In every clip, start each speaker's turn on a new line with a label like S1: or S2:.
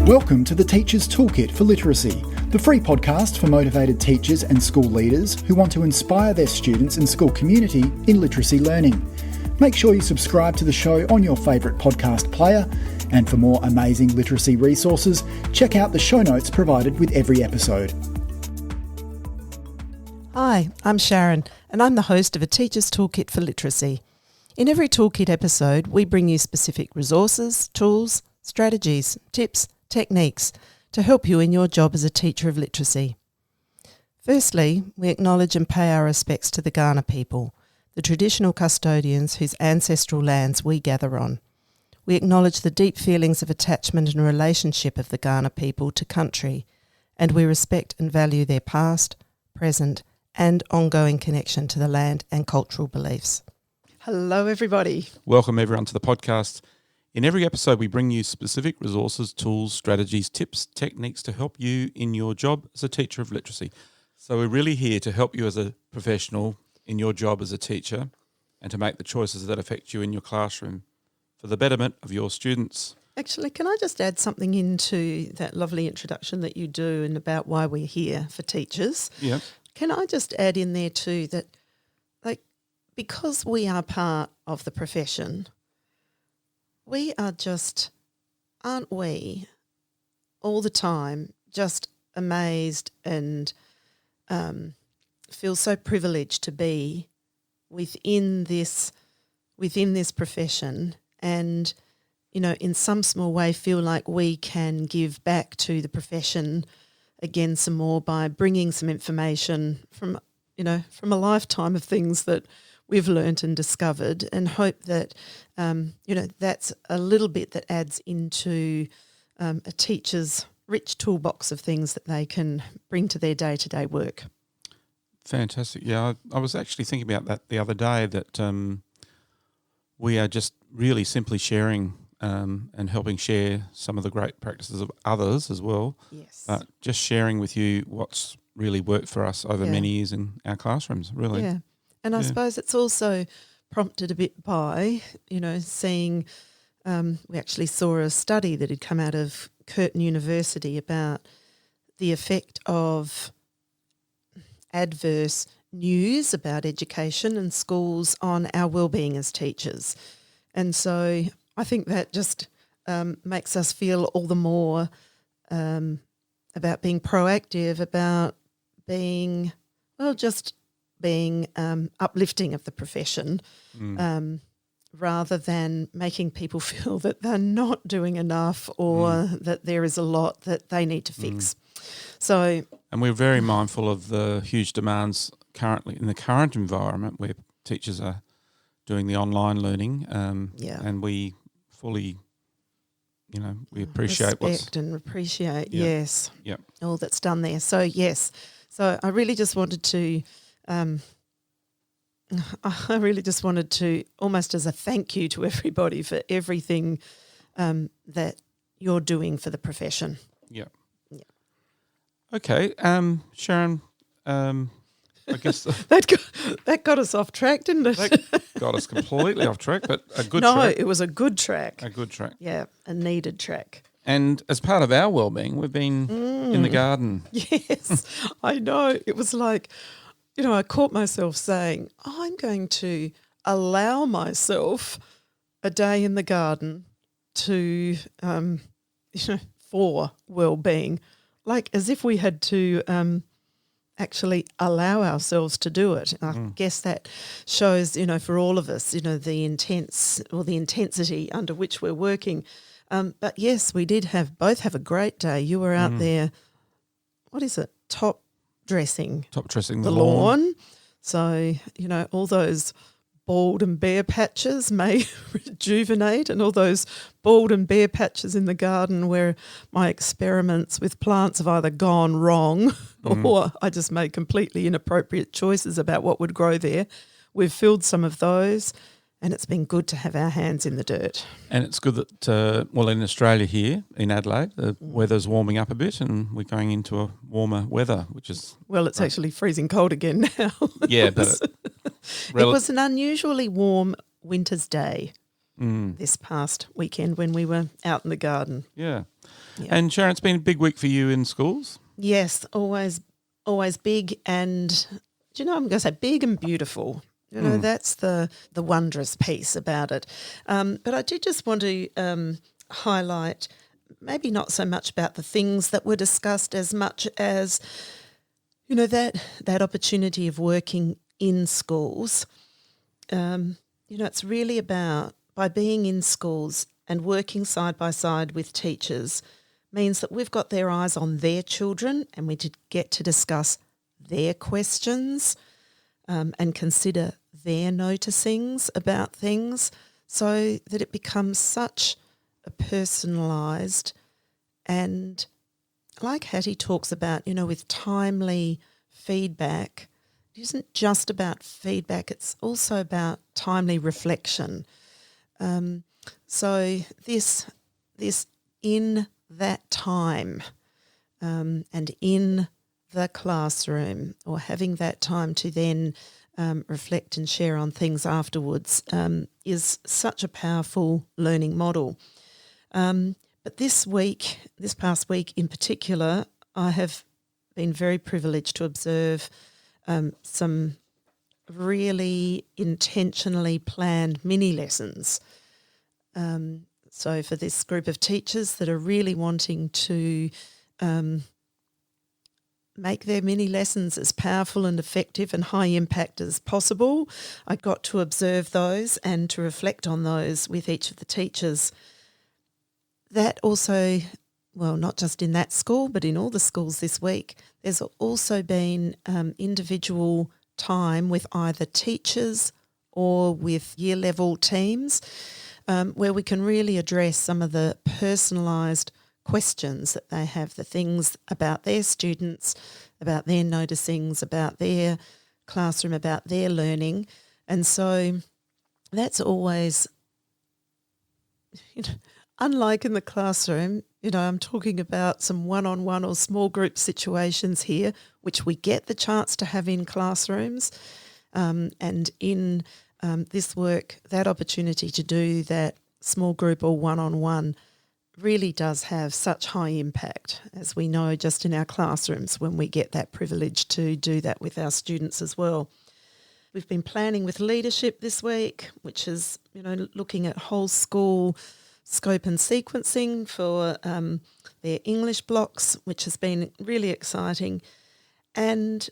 S1: Welcome to the Teacher's Toolkit for Literacy, the free podcast for motivated teachers and school leaders who want to inspire their students and school community in literacy learning. Make sure you subscribe to the show on your favourite podcast player, and for more amazing literacy resources, check out the show notes provided with every episode.
S2: Hi, I'm Sharon, and I'm the host of A Teacher's Toolkit for Literacy. In every Toolkit episode, we bring you specific resources, tools, strategies, tips, techniques to help you in your job as a teacher of literacy. Firstly, we acknowledge and pay our respects to the Kaurna people, the traditional custodians whose ancestral lands we gather on. We acknowledge the deep feelings of attachment and relationship of the Kaurna people to country, and we respect and value their past, present, and ongoing connection to the land and cultural beliefs. Hello, everybody.
S3: Welcome, everyone, to the podcast. In every episode, we bring you specific resources, tools, strategies, tips, techniques to help you in your job as a teacher of literacy. So we're really here to help you as a professional in your job as a teacher and to make the choices that affect you in your classroom for the betterment of your students.
S2: Actually, can I just add something into that lovely introduction that you do and about why we're here for teachers?
S3: Yeah.
S2: Can I just add in there too that, because we are part of the profession, we are just, aren't we, all the time just amazed and feel so privileged to be within this profession and, you know, in some small way feel like we can give back to the profession again some more by bringing some information from a lifetime of things that we've learnt and discovered, and hope that, that's a little bit that adds into a teacher's rich toolbox of things that they can bring to their day-to-day work.
S3: Fantastic. Yeah, I was actually thinking about that the other day, that we are just really simply sharing and helping share some of the great practices of others as well.
S2: Yes.
S3: But just sharing with you what's really worked for us over many years in our classrooms, really.
S2: Yeah. And I suppose it's also prompted a bit by, seeing, we actually saw a study that had come out of Curtin University about the effect of adverse news about education and schools on our well-being as teachers. And so I think that just makes us feel all the more about being proactive, about being, being uplifting of the profession, rather than making people feel that they're not doing enough or that there is a lot that they need to fix. So, and
S3: we're very mindful of the huge demands currently in the current environment where teachers are doing the online learning, and we fully, we appreciate
S2: yes, all that's done there. So yes, so I really just wanted to, almost as a thank you to everybody for everything that you're doing for the profession.
S3: Yeah. Okay, Sharon. I guess
S2: that got us off track, didn't it?
S3: That got us completely off track, but a good track.
S2: No, it was a good track.
S3: A good track.
S2: Yeah, a needed track.
S3: And as part of our wellbeing, we've been in the garden.
S2: Yes, I know. It was like, I caught myself saying, I'm going to allow myself a day in the garden to, for well-being, like as if we had to actually allow ourselves to do it. I guess that shows, for all of us, the intensity under which we're working. But yes, we did both have a great day. You were out there, what is it, top dressing
S3: the lawn.
S2: So, all those bald and bare patches may rejuvenate, and all those bald and bare patches in the garden where my experiments with plants have either gone wrong or I just made completely inappropriate choices about what would grow there. We've filled some of those, and it's been good to have our hands in the dirt.
S3: And it's good that, in Australia here, in Adelaide, the weather's warming up a bit and we're going into a warmer weather, which is...
S2: Well, it's actually freezing cold again now.
S3: Yeah, but...
S2: It was an unusually warm winter's day. this past weekend when we were out in the garden.
S3: Yeah.
S2: Yeah.
S3: And Sharon, it's been a big week for you in schools.
S2: Yes, always big, and I'm going to say big and beautiful. That's the wondrous piece about it. But I did just want to highlight maybe not so much about the things that were discussed as much as, that opportunity of working in schools. It's really about, by being in schools and working side by side with teachers, means that we've got their eyes on their children and we get to discuss their questions and consider their noticings about things, so that it becomes such a personalised, and like Hattie talks about, with timely feedback, it isn't just about feedback, it's also about timely reflection. So this in that time and in the classroom, or having that time to then reflect and share on things afterwards, is such a powerful learning model. But this past week in particular, I have been very privileged to observe some really intentionally planned mini lessons. So for this group of teachers that are really wanting to make their mini lessons as powerful and effective and high impact as possible, I got to observe those and to reflect on those with each of the teachers. That also, well, not just in that school, but in all the schools this week, there's also been individual time with either teachers or with year level teams, where we can really address some of the personalised questions that they have, the things about their students, about their noticings, about their classroom, about their learning. And so that's always, unlike in the classroom, I'm talking about some one-on-one or small group situations here, which we get the chance to have in classrooms. And in this work, that opportunity to do that small group or one-on-one really does have such high impact, as we know just in our classrooms when we get that privilege to do that with our students as well. We've been planning with leadership this week, which is, looking at whole school scope and sequencing for their English blocks, which has been really exciting. And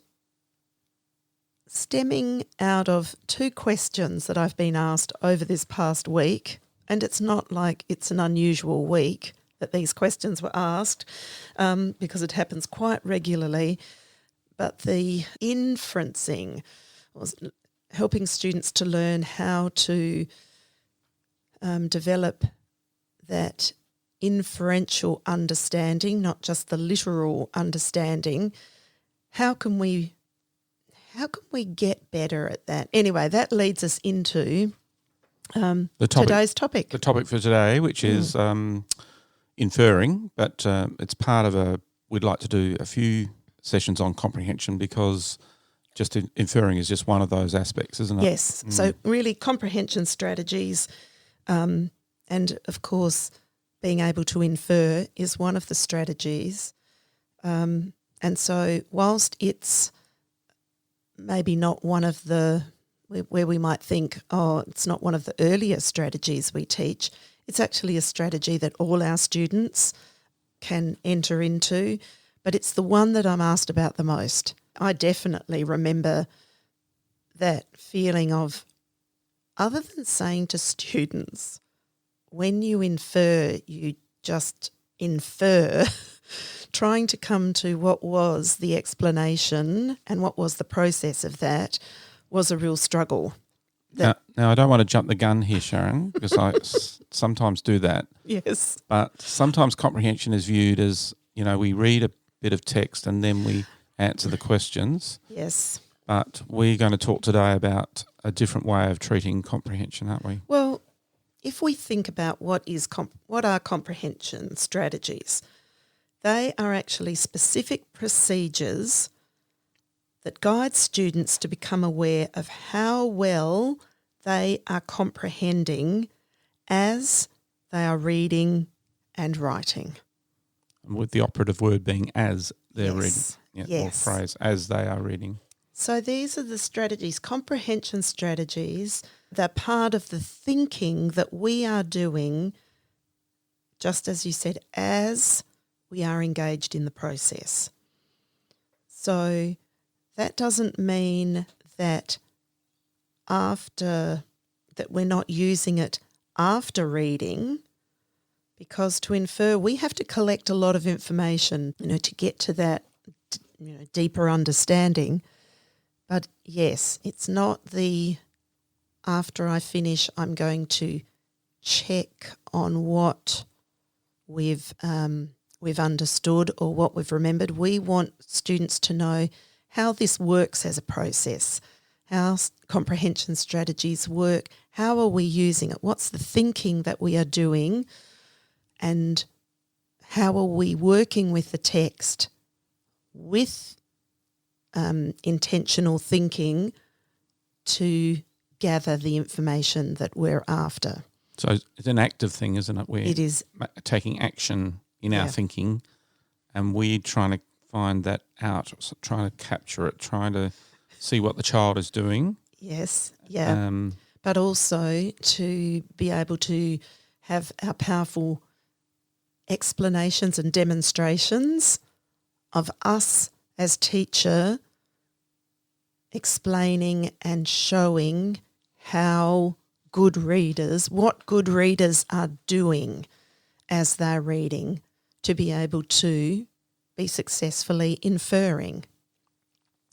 S2: stemming out of two questions that I've been asked over this past week, and it's not like it's an unusual week that these questions were asked, because it happens quite regularly, but the inferencing was helping students to learn how to develop that inferential understanding, not just the literal understanding. How can we get better at that? Anyway, that leads us into today's topic.
S3: The topic for today, which is inferring, but it's part of we'd like to do a few sessions on comprehension, because just inferring is just one of those aspects, isn't it?
S2: Yes. So really comprehension strategies, and of course being able to infer is one of the strategies. And so whilst it's maybe not one of the, where we might think, it's not one of the earlier strategies we teach, it's actually a strategy that all our students can enter into, but it's the one that I'm asked about the most. I definitely remember that feeling of, other than saying to students, when you infer, you just infer, trying to come to what was the explanation and what was the process of that was a real struggle.
S3: Now, I don't want to jump the gun here, Sharon, because I sometimes do that.
S2: Yes.
S3: But sometimes comprehension is viewed as, we read a bit of text and then we answer the questions.
S2: Yes.
S3: But we're going to talk today about a different way of treating comprehension, aren't we?
S2: Well, if we think about what are comprehension strategies, they are actually specific procedures that guide students to become aware of how well they are comprehending as they are reading and writing.
S3: With the operative word being as they're
S2: Yes.
S3: reading. Or
S2: Yes.
S3: phrase, as they are reading.
S2: So these are the strategies, comprehension strategies. They're part of the thinking that we are doing, just as you said, as we are engaged in the process. So that doesn't mean that we're not using it after reading, because to infer we have to collect a lot of information, to get to that, deeper understanding. But yes, it's not the after I finish I'm going to check on what we've understood or what we've remembered. We want students to know how this works as a process, how comprehension strategies work, how are we using it, what's the thinking that we are doing, and how are we working with the text with intentional thinking to gather the information that we're after.
S3: So it's an active thing, isn't it?
S2: It is.
S3: Taking action in our thinking, and we're trying to find that out, trying to capture it, trying to see what the child is doing.
S2: Yes, yeah. But also to be able to have our powerful explanations and demonstrations of us as teacher explaining and showing what good readers are doing as they're reading to be able to be successfully inferring.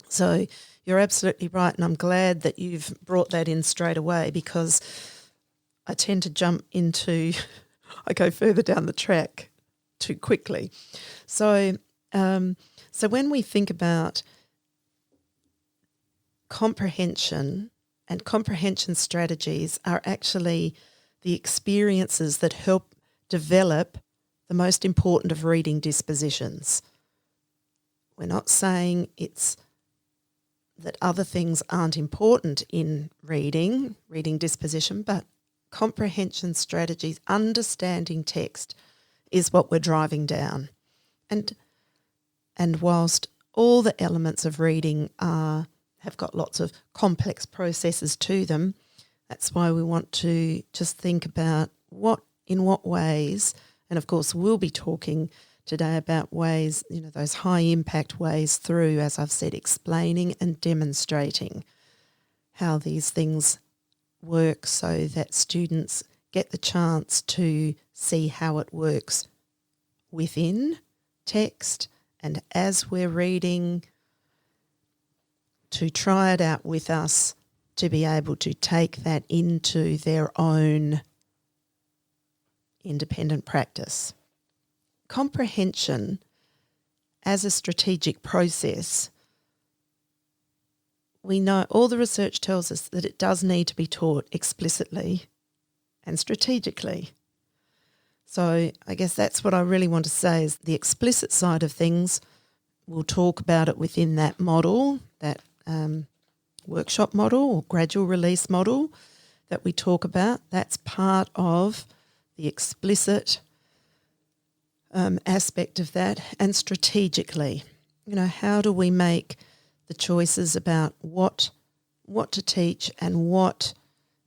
S2: So you're absolutely right, and I'm glad that you've brought that in straight away, because I tend to jump into, I go further down the track too quickly. So when we think about comprehension, and comprehension strategies are actually the experiences that help develop the most important of reading dispositions. We're not saying it's that other things aren't important in reading disposition, but comprehension strategies, understanding text, is what we're driving down. And whilst all the elements of reading have got lots of complex processes to them, that's why we want to just think about in what ways, and of course we'll be talking today about ways, those high impact ways through, as I've said, explaining and demonstrating how these things work so that students get the chance to see how it works within text, and as we're reading, to try it out with us, to be able to take that into their own independent practice. Comprehension as a strategic process, we know all the research tells us that it does need to be taught explicitly and strategically. So I guess that's what I really want to say, is the explicit side of things, we'll talk about it within that model, that workshop model or gradual release model that we talk about. That's part of the explicit aspect of that. And strategically, how do we make the choices about what to teach and what,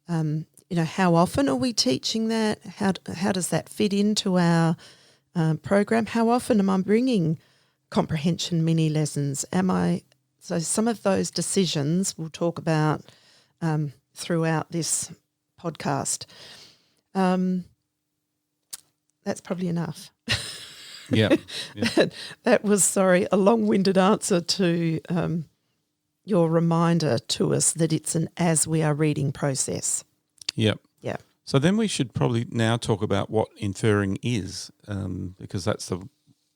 S2: how often are we teaching that? How does that fit into our program? How often am I bringing comprehension mini lessons? So some of those decisions we'll talk about throughout this podcast. That's probably enough.
S3: Yeah.
S2: That was, a long-winded answer to your reminder to us that it's an as we are reading process.
S3: Yep.
S2: Yeah.
S3: So then we should probably now talk about what inferring is, because that's the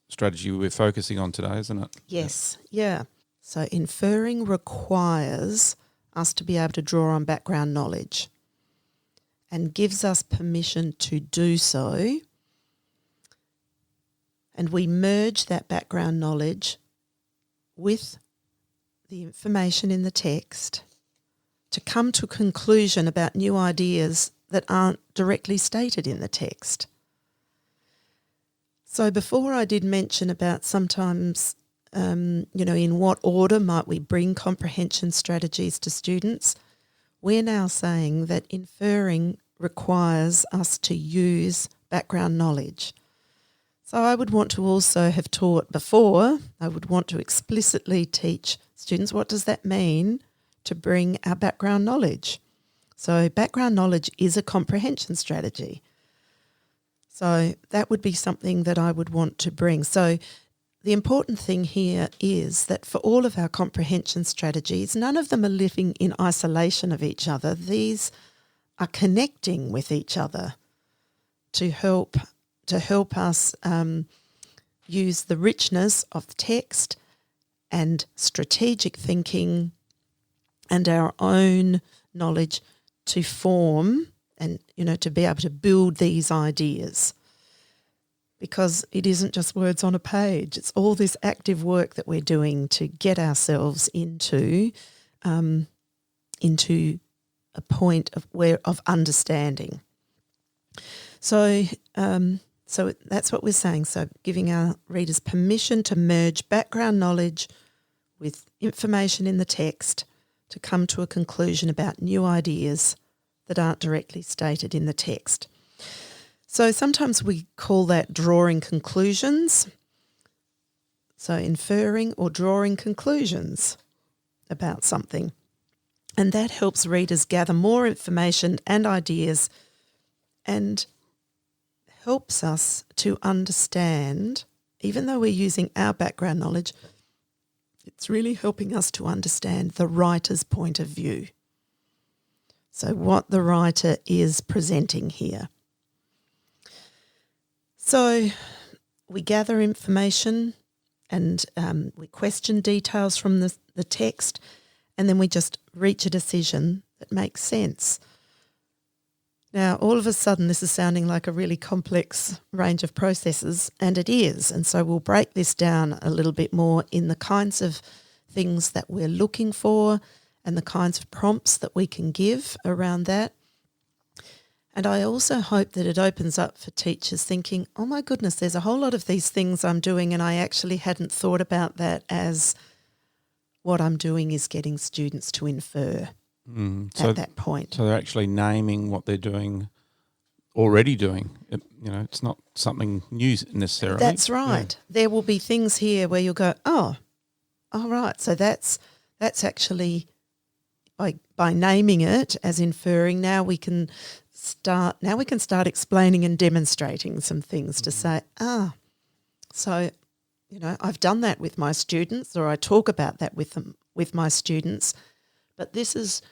S3: strategy we're focusing on today, isn't it?
S2: Yes. Yeah. So inferring requires us to be able to draw on background knowledge and gives us permission to do so. And we merge that background knowledge with the information in the text to come to a conclusion about new ideas that aren't directly stated in the text. So before I did mention about sometimes, in what order might we bring comprehension strategies to students, we're now saying that inferring requires us to use background knowledge. So I would want to also have taught before, I would want to explicitly teach students what does that mean to bring our background knowledge. So background knowledge is a comprehension strategy. So that would be something that I would want to bring. So the important thing here is that for all of our comprehension strategies, none of them are living in isolation of each other. These are connecting with each other to help us use the richness of the text and strategic thinking and our own knowledge to form and, to be able to build these ideas. Because it isn't just words on a page. It's all this active work that we're doing to get ourselves into a point of understanding. So that's what we're saying. So giving our readers permission to merge background knowledge with information in the text to come to a conclusion about new ideas that aren't directly stated in the text. So sometimes we call that drawing conclusions. So inferring or drawing conclusions about something. And that helps readers gather more information and ideas and helps us to understand, even though we're using our background knowledge, it's really helping us to understand the writer's point of view. So what the writer is presenting here. So we gather information and we question details from the text, and then we just reach a decision that makes sense. Now, all of a sudden, this is sounding like a really complex range of processes, and it is. And so we'll break this down a little bit more in the kinds of things that we're looking for and the kinds of prompts that we can give around that. And I also hope that it opens up for teachers thinking, oh my goodness, there's a whole lot of these things I'm doing and I actually hadn't thought about that as what I'm doing is getting students to infer at that point.
S3: So they're actually naming what they're already doing. It's not something new necessarily.
S2: That's right. Yeah. There will be things here where you'll go, oh, all right. So that's actually by naming it as inferring. Now we can start explaining and demonstrating some things to say, so I've done that with my students, or I talk about that with my students, but this is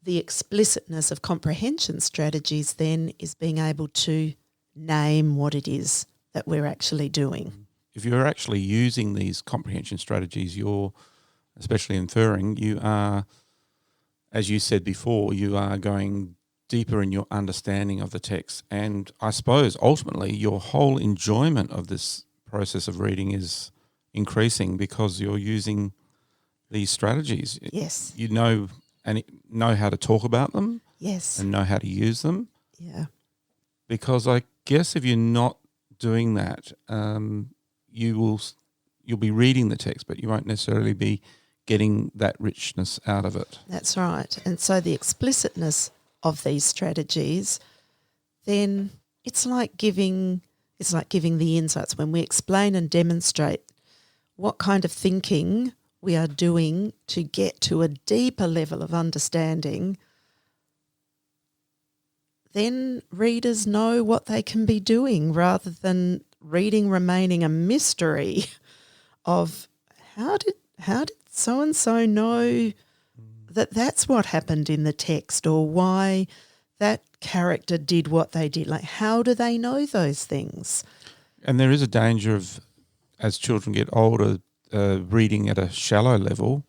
S2: the explicitness of comprehension strategies then, is being able to name what it is that we're actually doing.
S3: If you're actually using these comprehension strategies, especially inferring, you are, as you said before, you are going deeper in your understanding of the text. And I suppose ultimately your whole enjoyment of this process of reading is increasing because you're using these strategies.
S2: Yes.
S3: You know how to talk about them.
S2: Yes.
S3: And know how to use them.
S2: Yeah.
S3: Because I guess if you're not doing that, you'll be reading the text, but you won't necessarily be getting that richness out of it.
S2: That's right. And so the explicitness of these strategies, then it's like giving the insights when we explain and demonstrate what kind of thinking we are doing to get to a deeper level of understanding. Then readers know what they can be doing rather than reading remaining a mystery of how did so-and-so know that that's what happened in the text, or why that character did what they did. Like, how do they know those things?
S3: And there is a danger of, as children get older, reading at a shallow level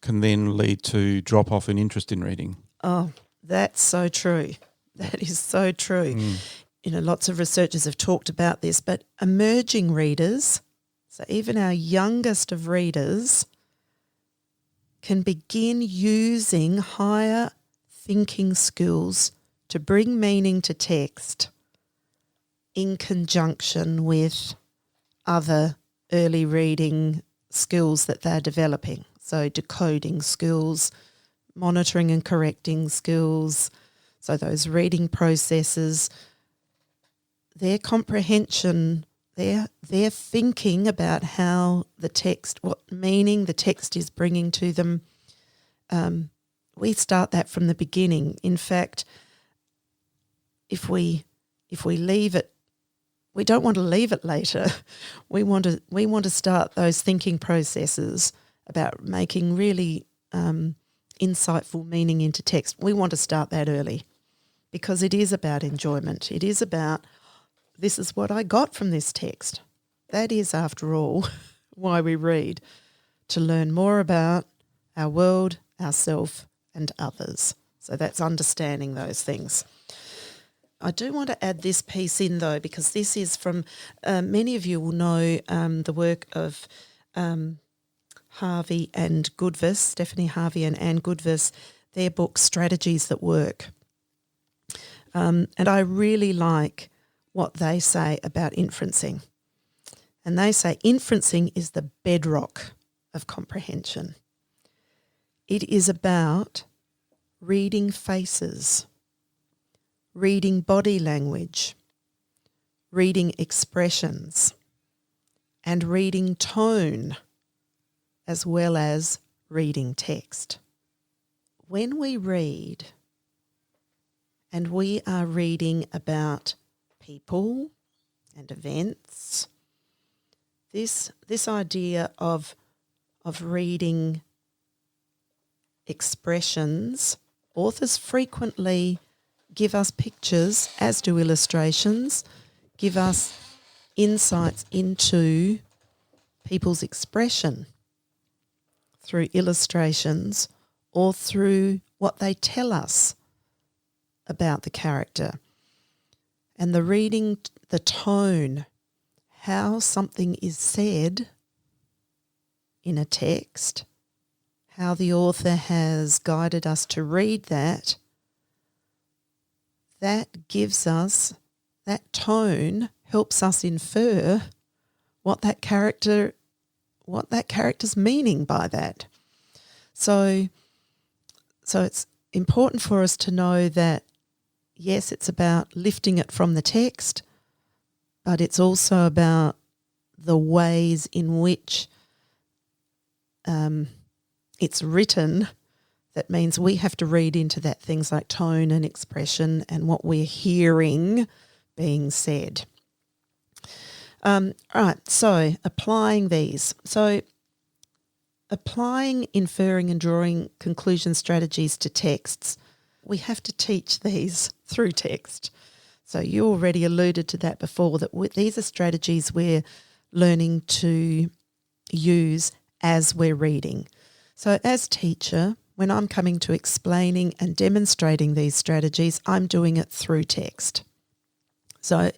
S3: can then lead to drop off in interest in reading.
S2: Oh, that's so true. That is so true. Lots of researchers have talked about this, but emerging readers, so even our youngest of readers, can begin using higher thinking skills to bring meaning to text in conjunction with other early reading skills that they're developing. So decoding skills, monitoring and correcting skills, so those reading processes, their comprehension, their thinking about how the text, what meaning the text is bringing to them. We start that from the beginning. In fact, if we leave it, we don't want to leave it later. We want to start those thinking processes about making really insightful meaning into text. We want to start that early because it is about enjoyment. It is about, this is what I got from this text. That is, after all, why we read, to learn more about our world, ourselves and others. So that's understanding those things. I do want to add this piece in, though, because this is from, many of you will know the work of Harvey and Goodvis, Stephanie Harvey and Anne Goodvis, their book Strategies That Work. And I really like what they say about inferencing. And they say inferencing is the bedrock of comprehension. It is about reading faces, reading body language, reading expressions, and reading tone, as well as reading text. When we read, and we are reading about people and events, this idea of reading expressions, authors frequently give us pictures, as do illustrations, give us insights into people's expression through illustrations or through what they tell us about the character. And the reading, the tone, how something is said in a text, how the author has guided us to read that, that gives us, that tone helps us infer what that character's meaning by that. So it's important for us to know that, yes, it's about lifting it from the text, but it's also about the ways in which it's written. That means we have to read into that things like tone and expression and what we're hearing being said. All right, so applying these. So applying, inferring and drawing conclusion strategies to texts, we have to teach these through text. So you already alluded to that before, that these are strategies we're learning to use as we're reading. So as teacher, when I'm coming to explaining and demonstrating these strategies, I'm doing it through text. So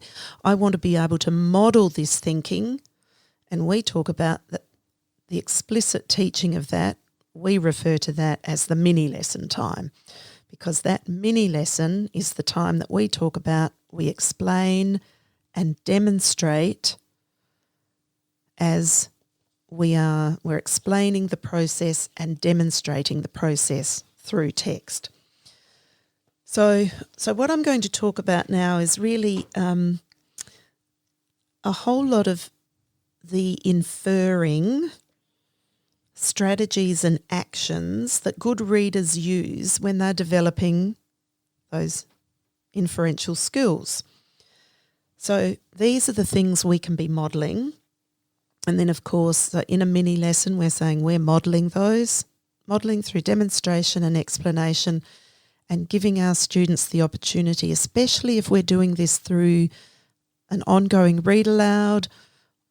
S2: I want to be able to model this thinking, and we talk about the explicit teaching of that. We refer to that as the mini lesson time, because that mini lesson is the time that we talk about, we explain and demonstrate as we're explaining the process and demonstrating the process through text. So what I'm going to talk about now is really a whole lot of the inferring strategies and actions that good readers use when they're developing those inferential skills. So these are the things we can be modelling. And then, of course, in a mini lesson, we're saying we're modelling those, modelling through demonstration and explanation, and giving our students the opportunity, especially if we're doing this through an ongoing read aloud,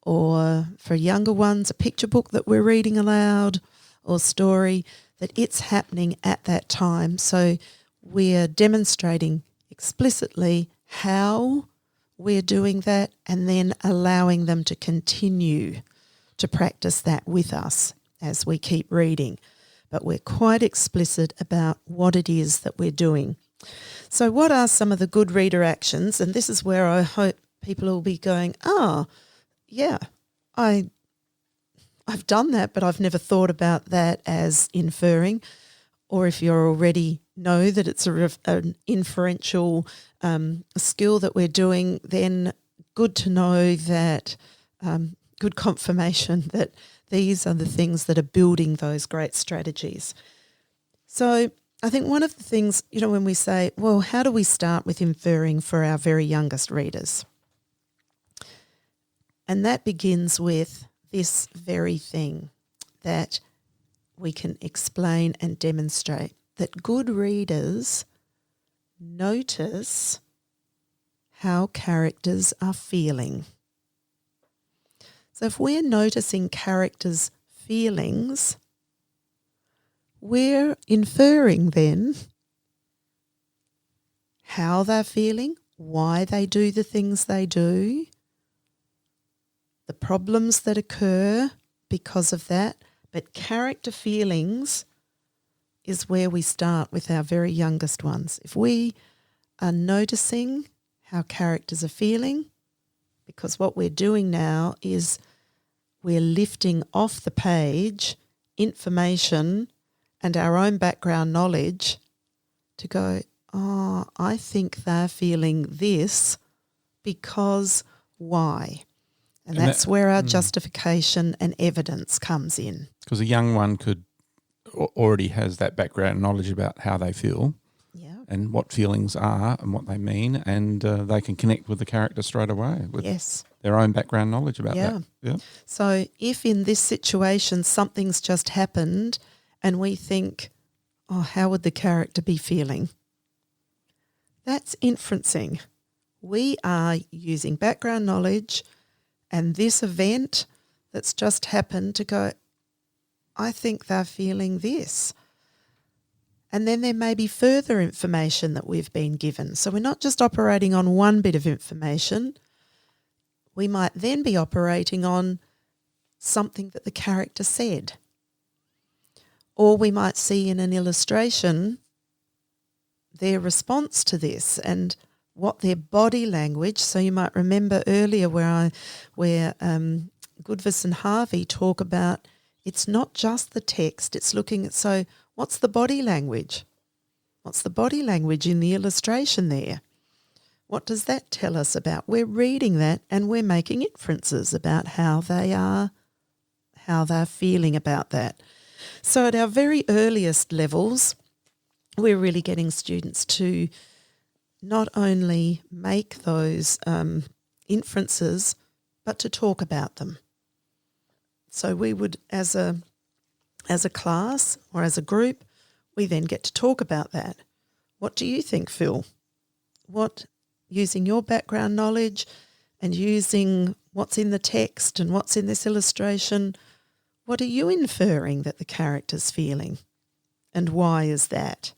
S2: or for younger ones, a picture book that we're reading aloud, or story, that it's happening at that time. So we're demonstrating explicitly how we're doing that, and then allowing them to continue to practice that with us as we keep reading. But we're quite explicit about what it is that we're doing. So what are some of the good reader actions? And this is where I hope people will be going, yeah, I've done that, but I've never thought about that as inferring. Or if you already know that it's an inferential skill that we're doing, then good to know that, good confirmation that these are the things that are building those great strategies. So I think one of the things, when we say, well, how do we start with inferring for our very youngest readers? And that begins with this very thing, that we can explain and demonstrate that good readers notice how characters are feeling. So if we're noticing characters' feelings, we're inferring then how they're feeling, why they do the things they do, the problems that occur because of that. But character feelings is where we start with our very youngest ones. If we are noticing how characters are feeling, because what we're doing now is we're lifting off the page information and our own background knowledge to go, I think they're feeling this because why? And that's where our justification and evidence comes in.
S3: Because a young one already has that background knowledge about how they feel, and what feelings are and what they mean, and they can connect with the character straight away with their own background knowledge about that. Yeah.
S2: So if in this situation something's just happened and we think, how would the character be feeling? That's inferencing. We are using background knowledge and this event that's just happened to go, I think they're feeling this. And then there may be further information that we've been given. So we're not just operating on one bit of information. We might then be operating on something that the character said. Or we might see in an illustration their response to this and what their body language. So you might remember earlier where Goodvis and Harvey talk about it's not just the text, it's looking at, so what's the body language? What's the body language in the illustration there? What does that tell us about? We're reading that and we're making inferences about how they're feeling about that. So at our very earliest levels, we're really getting students to not only make those inferences, but to talk about them. So we would, as a class or as a group, we then get to talk about that. What do you think, Phil? Using your background knowledge and using what's in the text and what's in this illustration, what are you inferring that the character's feeling? And why is that?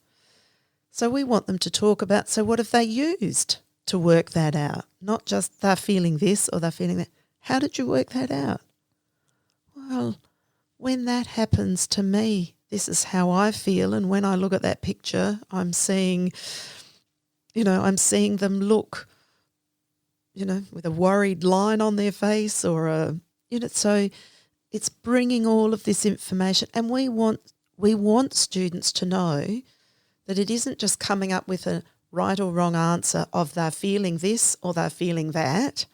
S2: So we want them to talk about, so what have they used to work that out? Not just they're feeling this or they're feeling that. How did you work that out? Well, when that happens to me, this is how I feel. And when I look at that picture, I'm seeing them look, with a worried line on their face or so it's bringing all of this information. And we want students to know that it isn't just coming up with a right or wrong answer of they're feeling this or they're feeling that,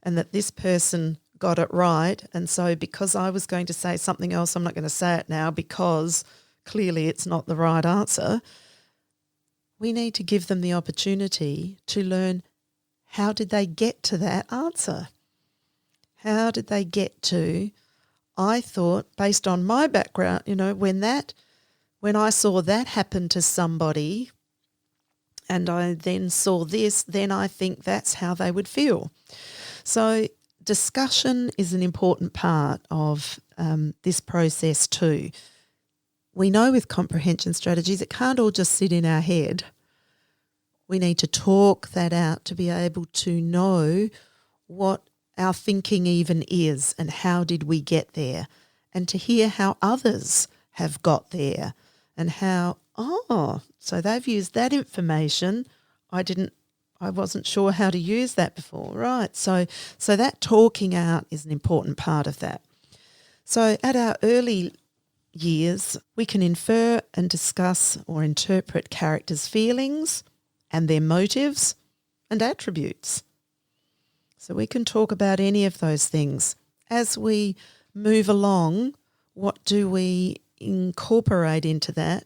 S2: and that this person got it right. And so because I was going to say something else, I'm not going to say it now because clearly it's not the right answer. We need to give them the opportunity to learn, how did they get to that answer? How did they get to, I thought, based on my background, when I saw that happen to somebody and I then saw this, then I think that's how they would feel. So discussion is an important part of this process too. We know with comprehension strategies, it can't all just sit in our head. We need to talk that out to be able to know what our thinking even is and how did we get there, and to hear how others have got there and how oh, so they've used that information. I wasn't sure how to use that before. Right. So that talking out is an important part of that. So at our early years, we can infer and discuss or interpret characters' feelings and their motives and attributes. So we can talk about any of those things. As we move along, what do we incorporate into that?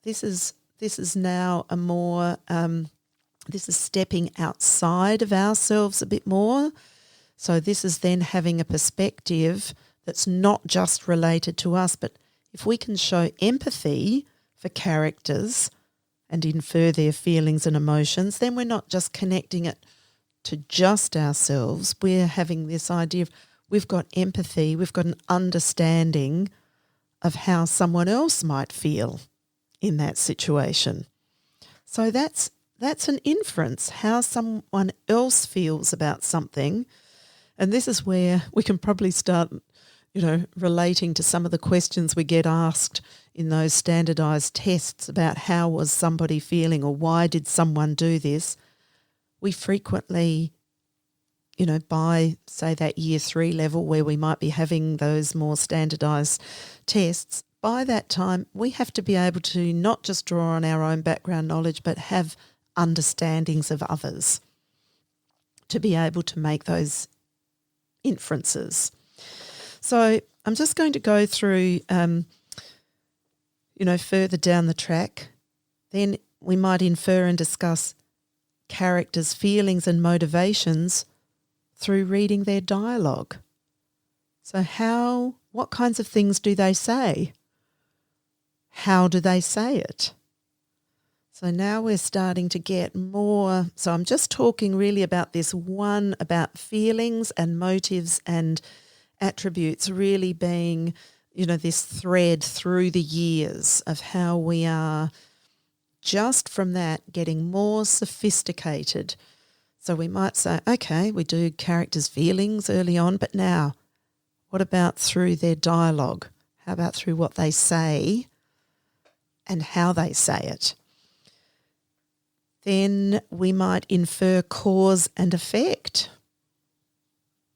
S2: This is now a more, this is stepping outside of ourselves a bit more. So this is then having a perspective that's not just related to us, but if we can show empathy for characters and infer their feelings and emotions, then we're not just connecting it to just ourselves. We're having this idea of we've got empathy, we've got an understanding of how someone else might feel in that situation. So that's an inference, how someone else feels about something. And this is where we can probably start, relating to some of the questions we get asked in those standardised tests about how was somebody feeling or why did someone do this. We frequently, by, say, that year 3 level where we might be having those more standardised tests, by that time we have to be able to not just draw on our own background knowledge but have understandings of others to be able to make those inferences. So I'm just going to go through, further down the track. Then we might infer and discuss characters' feelings and motivations through reading their dialogue. So what kinds of things do they say? How do they say it? So now we're starting to get more. So I'm just talking really about this one, about feelings and motives and attributes really being, this thread through the years of how we are just from that getting more sophisticated. So we might say, okay, we do characters' feelings early on, but now what about through their dialogue? How about through what they say and how they say it? Then we might infer cause and effect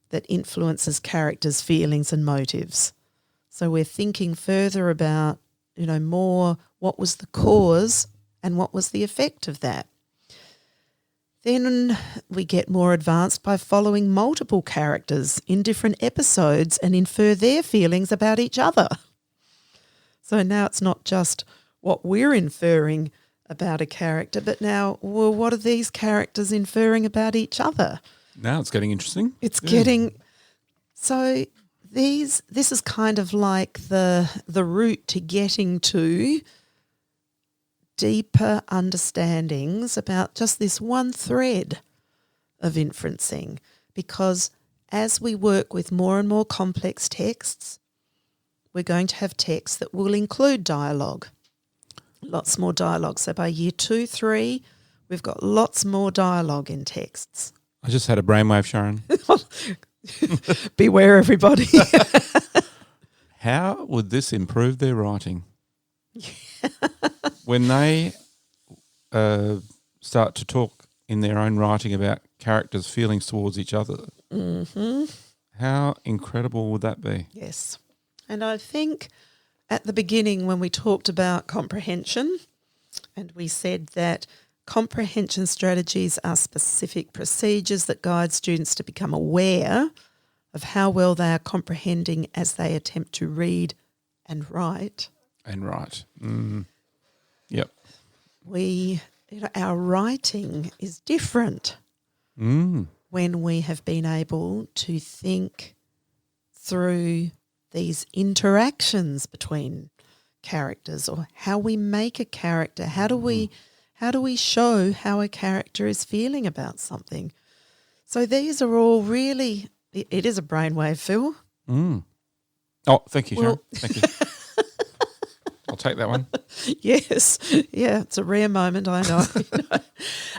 S2: that influences characters' feelings and motives. So we're thinking further about, more what was the cause and what was the effect of that. Then we get more advanced by following multiple characters in different episodes and infer their feelings about each other. So now it's not just what we're inferring about a character, but now, well, what are these characters inferring about each other?
S3: Now it's getting interesting.
S2: It's getting so this is kind of like the route to getting to deeper understandings about just this one thread of inferencing, because as we work with more and more complex texts, we're going to have texts that will include dialogue. Lots more dialogue. So by year 2, 3, we've got lots more dialogue in texts.
S3: I just had a brainwave, Sharon.
S2: Beware, everybody.
S3: How would this improve their writing? When they start to talk in their own writing about characters' feelings towards each other, how incredible would that be?
S2: Yes. And I think at the beginning when we talked about comprehension, and we said that comprehension strategies are specific procedures that guide students to become aware of how well they are comprehending as they attempt to read and write.
S3: Yep.
S2: Our writing is different when we have been able to think through these interactions between characters, or how we make a character. How do we show how a character is feeling about something? So these are all really, it is a brainwave, Phil.
S3: Oh, thank you, Sharon. Thank you. I'll take that one.
S2: Yes. Yeah, it's a rare moment, I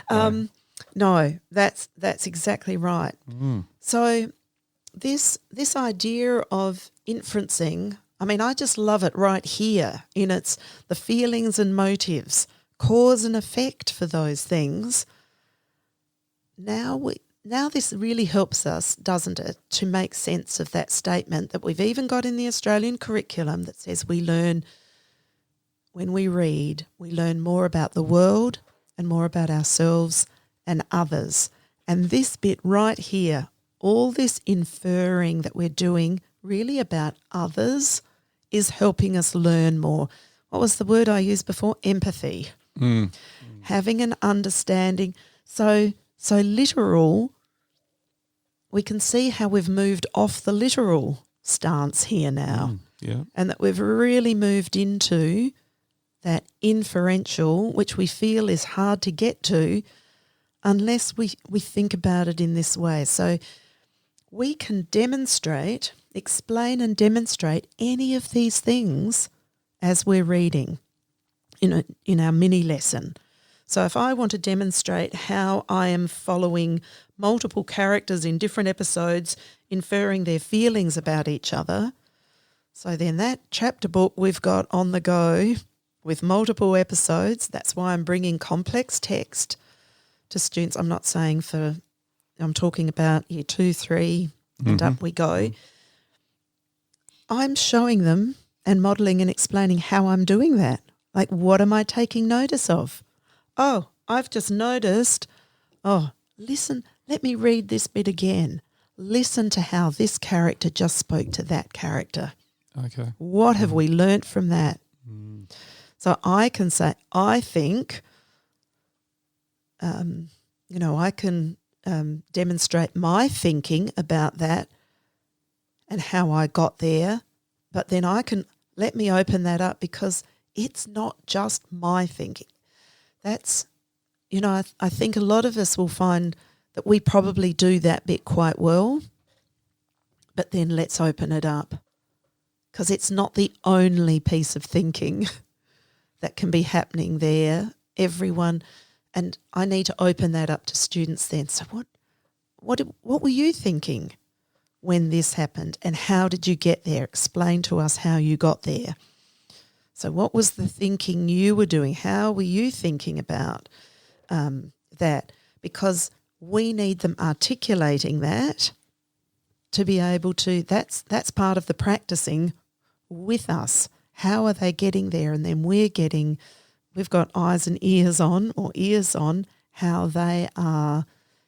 S2: know. No, that's exactly right. So this idea of inferencing, I mean, I just love it right here in its the feelings and motives, cause and effect for those things. Now this really helps us, doesn't it, to make sense of that statement that we've even got in the Australian curriculum that says when we read, we learn more about the world and more about ourselves and others. And this bit right here, all this inferring that we're doing really about others is helping us learn more. What was the word I used before? Empathy. Having an understanding. So literal, we can see how we've moved off the literal stance here now.
S3: Yeah.
S2: And that we've really moved into that inferential, which we feel is hard to get to unless we think about it in this way. So we can explain and demonstrate any of these things as we're reading in our mini lesson. So if I want to demonstrate how I am following multiple characters in different episodes, inferring their feelings about each other, so then that chapter book we've got on the go with multiple episodes, that's why I'm bringing complex text to students. I'm talking about year 2, 3, and up we go. I'm showing them and modelling and explaining how I'm doing that. Like, what am I taking notice of? Oh, I've just noticed, listen, let me read this bit again. Listen to how this character just spoke to that character.
S3: Okay.
S2: What have we learnt from that? So I can say, I think, I can demonstrate my thinking about that and how I got there, but then let me open that up because it's not just my thinking. That's, I think a lot of us will find that we probably do that bit quite well, but then let's open it up because it's not the only piece of thinking that can be happening there. Everyone, and I need to open that up to students then. So what were you thinking when this happened and how did you get there? Explain to us how you got there. So what was the thinking you were doing? How were you thinking about that? Because we need them articulating that to be able to, that's part of the practicing with us. How are they getting there? And then we've got eyes and ears on how they are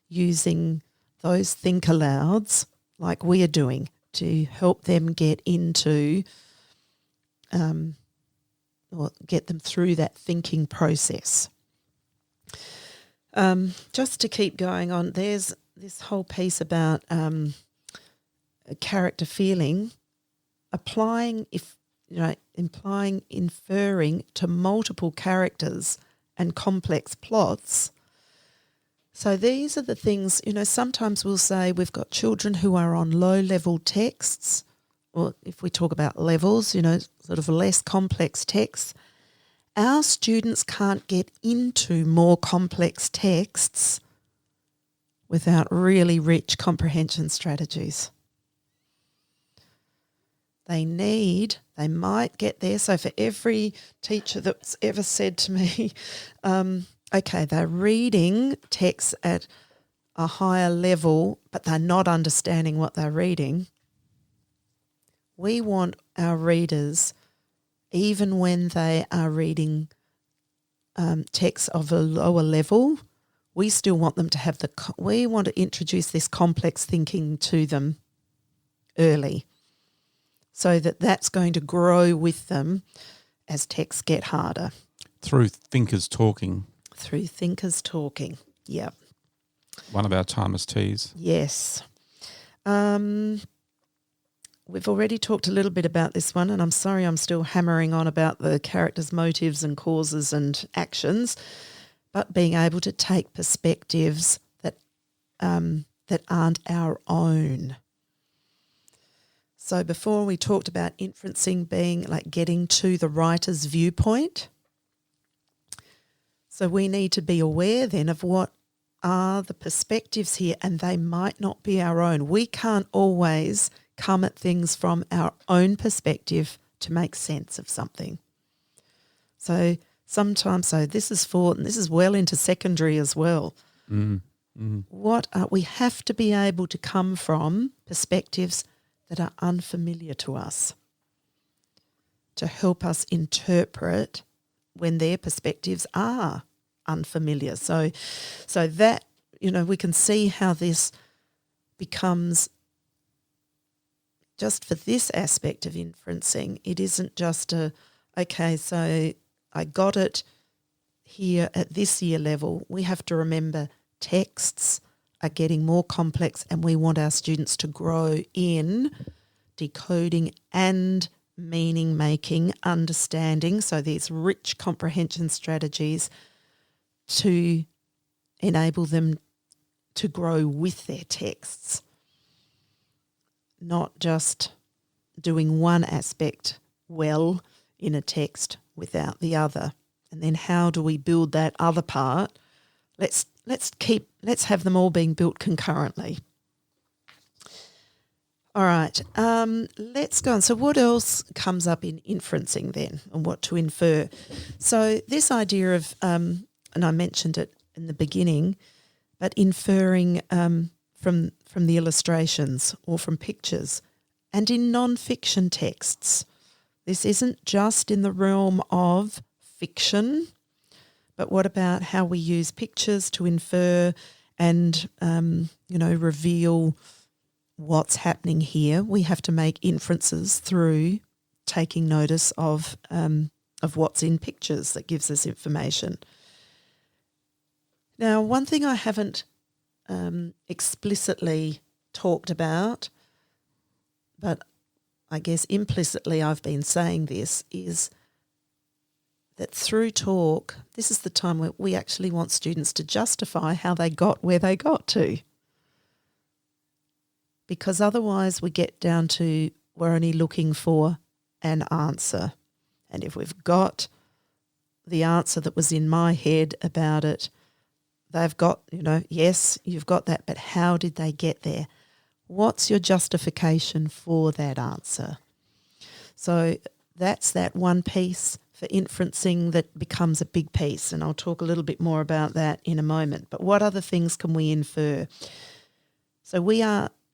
S2: using those think alouds like we are doing to help them get into or get them through that thinking process. Just to keep going on, there's this whole piece about character feeling, implying inferring to multiple characters and complex plots. So these are the things, sometimes we'll say we've got children who are on low-level texts, or if we talk about levels, sort of less complex texts. Our students can't get into more complex texts without really rich comprehension strategies. They might get there. So for every teacher that's ever said to me, okay, they're reading texts at a higher level, but they're not understanding what they're reading. We want our readers, even when they are reading texts of a lower level, we still want them to have we want to introduce this complex thinking to them early so that that's going to grow with them as texts get harder.
S3: Through thinkers talking.
S2: Yep.
S3: One of our timeless T's.
S2: Yes. We've already talked a little bit about this one, and I'm sorry I'm still hammering on about the characters' motives and causes and actions, but being able to take perspectives that aren't our own. So before we talked about inferencing being like getting to the writer's viewpoint. So we need to be aware then of what are the perspectives here, and they might not be our own. We can't always come at things from our own perspective to make sense of something. So this is well into secondary as well. We have to be able to come from perspectives that are unfamiliar to us to help us interpret when their perspectives are unfamiliar. So that, we can see how this becomes, just for this aspect of inferencing, it isn't just so I got it here at this year level. We have to remember texts are getting more complex, and we want our students to grow in decoding and meaning making, understanding. So these rich comprehension strategies to enable them to grow with their texts, not just doing one aspect well in a text without the other. And then how do we build that other part? Let's have them all being built concurrently. All right, let's go on. So what else comes up in inferencing then, and what to infer? So this idea of, and I mentioned it in the beginning, but inferring from the illustrations or from pictures, and in non-fiction texts. This isn't just in the realm of fiction, but what about how we use pictures to infer and, reveal what's happening here? We have to make inferences through taking notice of what's in pictures that gives us information. Now, one thing I haven't explicitly talked about, but I guess implicitly I've been saying this, is that through talk, this is the time where we actually want students to justify how they got where they got to. Because otherwise we get down to we're only looking for an answer. And if we've got the answer that was in my head about it, they've got, yes, you've got that, but how did they get there? What's your justification for that answer? So that's that one piece for inferencing that becomes a big piece, and I'll talk a little bit more about that in a moment. But what other things can we infer? So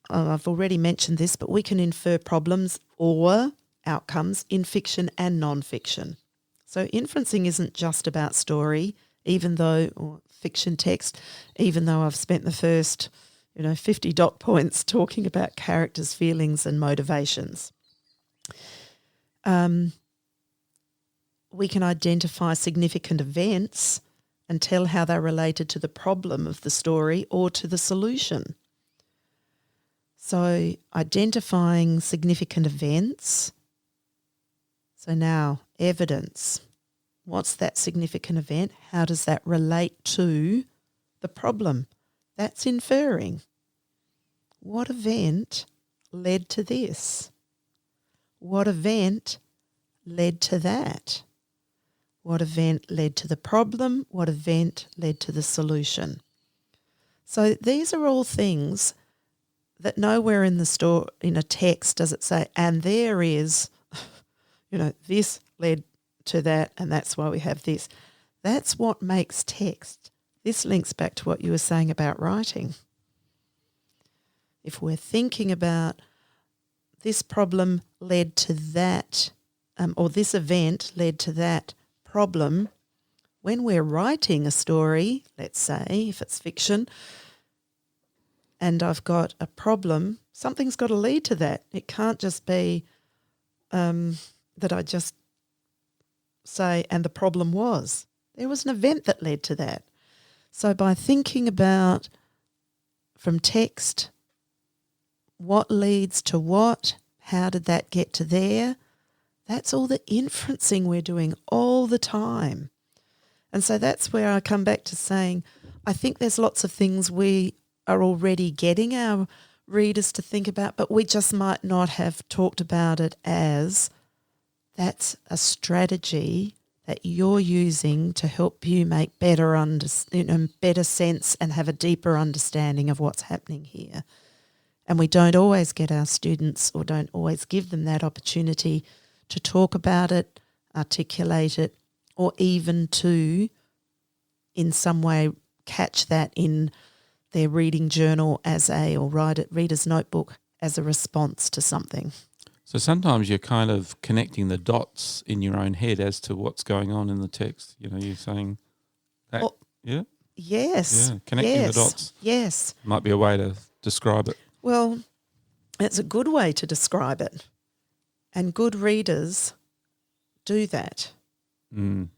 S2: I've already mentioned this, but we can infer problems or outcomes in fiction and non-fiction. So inferencing isn't just about story, or fiction text, even though I've spent the first 50 dot points talking about characters' feelings and motivations. We can identify significant events and tell how they're related to the problem of the story or to the solution. So identifying significant events. So now evidence. What's that significant event? How does that relate to the problem? That's inferring. What event led to this? What event led to that? What event led to the problem? What event led to the solution? So these are all things that nowhere in a text does it say, and there is, this led to that, and that's why we have this. That's what makes text. This links back to what you were saying about writing. If we're thinking about this problem led to that, or this event led to that problem, when we're writing a story, let's say, if it's fiction, and I've got a problem, something's got to lead to that. It can't just be that I just say, and the problem was. There was an event that led to that. So by thinking about, from text, what leads to what, how did that get to there, that's all the inferencing we're doing all the time. And so that's where I come back to saying, I think there's lots of things we are already getting our readers to think about, but we just might not have talked about it as that's a strategy that you're using to help you make better sense and have a deeper understanding of what's happening here. And we don't always get our students, or don't always give them that opportunity to talk about it, articulate it, or even to, in some way, catch that in their reading journal or write it, reader's notebook as a response to something.
S3: So sometimes you're kind of connecting the dots in your own head as to what's going on in the text. You're saying that, yeah?
S2: Yes.
S3: Yeah, connecting the dots.
S2: Yes.
S3: Might be a way to describe it.
S2: Well, it's a good way to describe it. And good readers do that.
S3: Mm.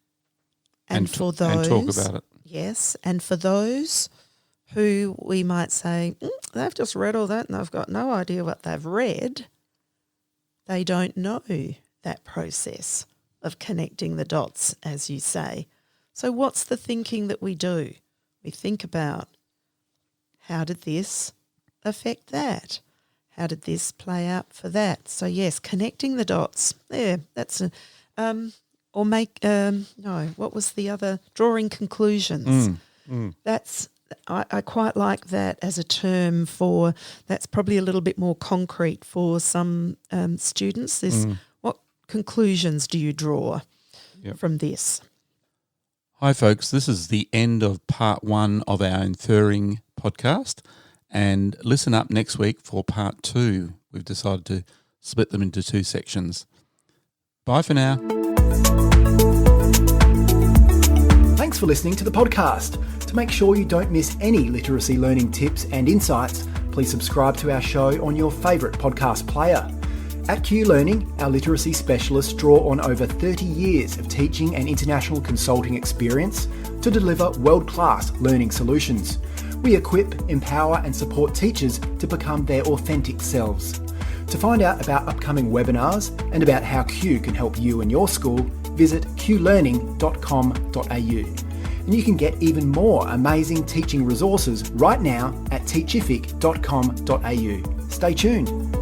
S2: And for those...
S3: And talk about it.
S2: Yes. And for those who we might say, they've just read all that and they've got no idea what they've read, they don't know that process of connecting the dots, as you say. So what's the thinking that we do? We think about, how did this affect that? How did this play out for that? So yes, connecting the dots. Yeah, that's a, or make, what was the other? Drawing conclusions. That's, I quite like that as a term for, that's probably a little bit more concrete for some students. What conclusions do you draw from this?
S3: Hi folks, this is the end of part 1 of our Inferring podcast, and listen up next week for part 2. We've decided to split them into 2 sections. Bye for now.
S1: Thanks for listening to the podcast. To make sure you don't miss any literacy learning tips and insights, please subscribe to our show on your favourite podcast player. At Q Learning, our literacy specialists draw on over 30 years of teaching and international consulting experience to deliver world-class learning solutions. We equip, empower and support teachers to become their authentic selves. To find out about upcoming webinars and about how Q can help you and your school, visit qlearning.com.au. And you can get even more amazing teaching resources right now at teachific.com.au. Stay tuned.